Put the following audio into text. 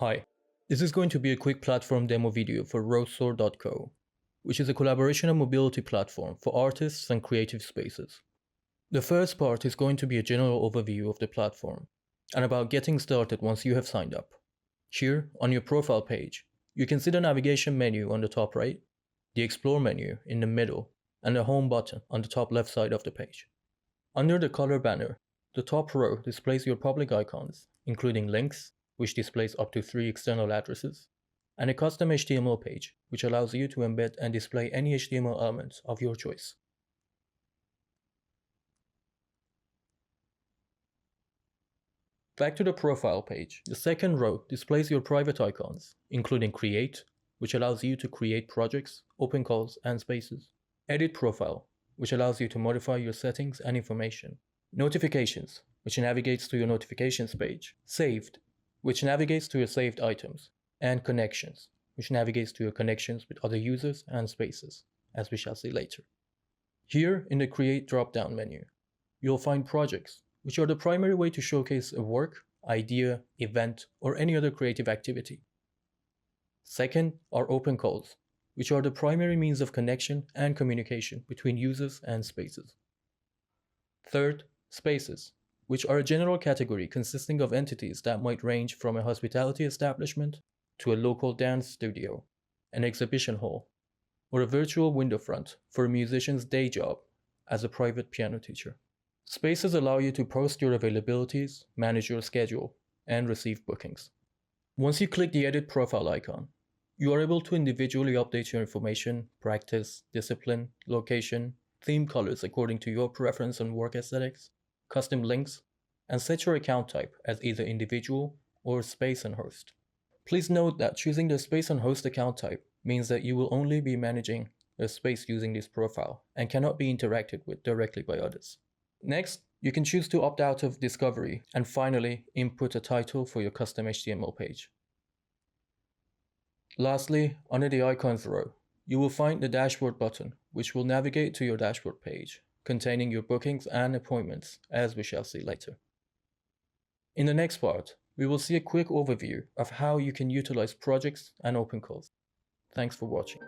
Hi, this is going to be a quick platform demo video for Rosesor.co, which is a collaboration and mobility platform for artists and creative spaces. The first part is going to be a general overview of the platform and about getting started once you have signed up. Here, on your profile page, you can see the navigation menu on the top right, the Explore menu in the middle, and the Home button on the top left side of the page. Under the color banner, the top row displays your public icons, including links, which displays up to 3 external addresses, and a custom HTML page, which allows you to embed and display any HTML elements of your choice. Back to the profile page, the second row displays your private icons, including Create, which allows you to create projects, open calls, and spaces. Edit Profile, which allows you to modify your settings and information. Notifications, which navigates to your notifications page. Saved, which navigates to your saved items. And Connections, which navigates to your connections with other users and spaces, as we shall see later. Here in the Create drop-down menu, you'll find projects, which are the primary way to showcase a work, idea, event, or any other creative activity. Second are open calls, which are the primary means of connection and communication between users and spaces. Third, spaces, which are a general category consisting of entities that might range from a hospitality establishment to a local dance studio, an exhibition hall, or a virtual window front for a musician's day job as a private piano teacher. Spaces allow you to post your availabilities, manage your schedule, and receive bookings. Once you click the Edit Profile icon, you are able to individually update your information, practice, discipline, location, theme colors according to your preference on work aesthetics, custom links, and set your account type as either individual or space and host. Please note that choosing the space and host account type means that you will only be managing a space using this profile and cannot be interacted with directly by others. Next, you can choose to opt out of discovery and finally input a title for your custom HTML page. Lastly, under the icons row, you will find the dashboard button, which will navigate to your dashboard page, containing your bookings and appointments, as we shall see later. In the next part, we will see a quick overview of how you can utilize projects and open calls. Thanks for watching.